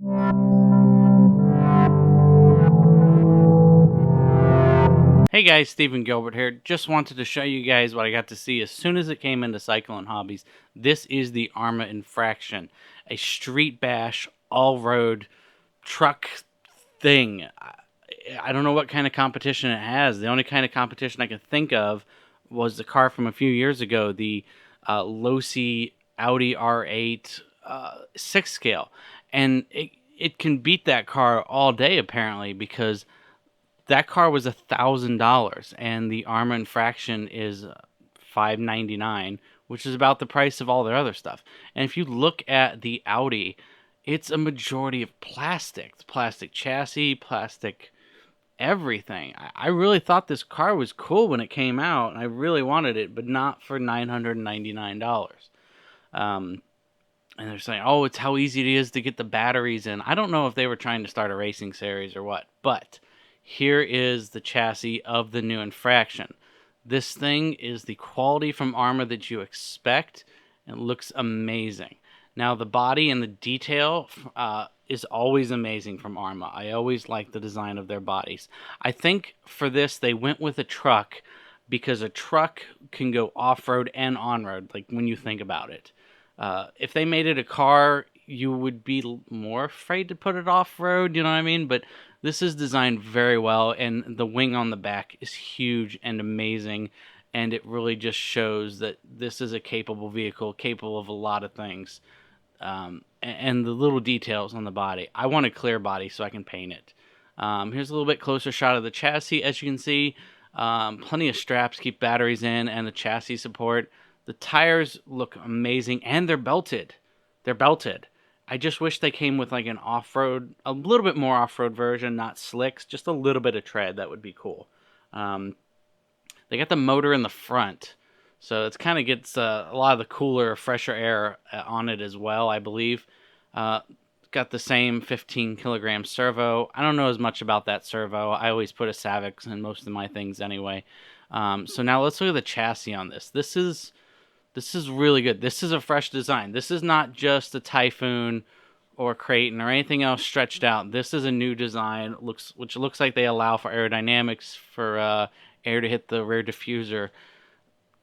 Hey guys, Stephen Gilbert here. Just wanted to show you guys what I got to see as soon as it came into Cycling Hobbies. This is the Arrma Infraction, a street bash, all-road truck thing. I don't know what kind of competition it has. The only kind of competition I could think of was the car from a few years ago, the Losi Audi R8 6 scale. And it can beat that car all day, apparently, because that car was $1,000, and the Arrma Infraction is $599, which is about the price of all their other stuff. And if you look at the Audi, it's a majority of plastic. It's plastic chassis, plastic everything. I really thought this car was cool when it came out, and I really wanted it, but not for $999. And they're saying, oh, it's how easy it is to get the batteries in. I don't know if they were trying to start a racing series or what, but here is the chassis of the new Infraction. This thing is the quality from Arrma that you expect, and looks amazing. Now, the body and the detail is always amazing from Arrma. I always like the design of their bodies. I think for this, they went with a truck because a truck can go off-road and on-road, like when you think about it. If they made it a car, you would be more afraid to put it off-road, you know what I mean? But this is designed very well, and the wing on the back is huge and amazing, and it really just shows that this is a capable vehicle, capable of a lot of things. And the little details on the body. I want a clear body so I can paint it. Here's a little bit closer shot of the chassis. As you can see, plenty of straps keep batteries in, and the chassis support. The tires look amazing, and they're belted. They're belted. I just wish they came with like an off-road, a little bit more off-road version, not slicks, just a little bit of tread. That would be cool. They got the motor in the front, so it kind of gets a lot of the cooler, fresher air on it as well, I believe. Got the same 15 kilogram servo. I don't know as much about that servo. I always put a Savix in most of my things anyway. So now let's look at the chassis on this. This is really good. This is a fresh design. This is not just a Typhoon or Creighton or anything else stretched out. This is a new design, which looks like they allow for aerodynamics, for air to hit the rear diffuser.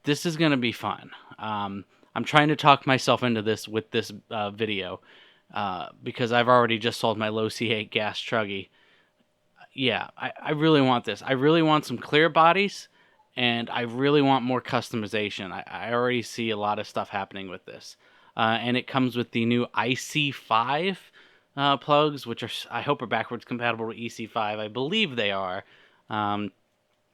This is going to be fun. I'm trying to talk myself into this with this video because I've already just sold my Losi 8 Gas Truggy. Yeah, I really want this. I really want some clear bodies, and I really want more customization. I already see a lot of stuff happening with this. And it comes with the new IC5 plugs, which I hope are backwards compatible with EC5. I believe they are. And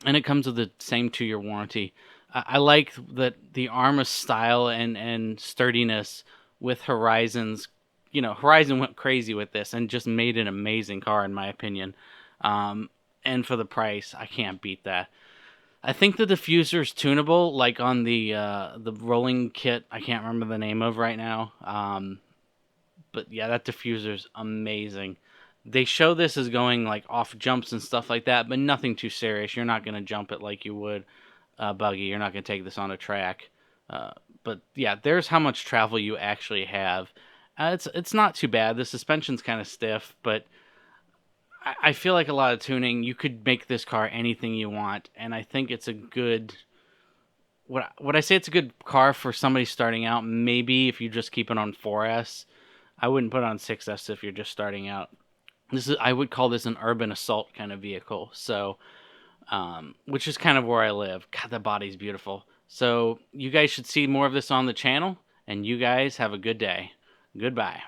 it comes with the same 2-year warranty. I like that the Arrma style and sturdiness with Horizon's. You know, Horizon went crazy with this and just made an amazing car, in my opinion. And for the price, I can't beat that. I think the diffuser is tunable, like on the rolling kit. I can't remember the name of right now. But yeah, that diffuser's amazing. They show this as going like off jumps and stuff like that, but nothing too serious. You're not going to jump it like you would a buggy. You're not going to take this on a track. But yeah, there's how much travel you actually have. It's not too bad. The suspension's kind of stiff, but I feel like a lot of tuning, you could make this car anything you want, and I think it's a good. Would I say it's a good car for somebody starting out? Maybe if you just keep it on 4S. I wouldn't put it on 6S if you're just starting out. I would call this an urban assault kind of vehicle. So, which is kind of where I live. God, the body's beautiful. So you guys should see more of this on the channel, and you guys have a good day. Goodbye.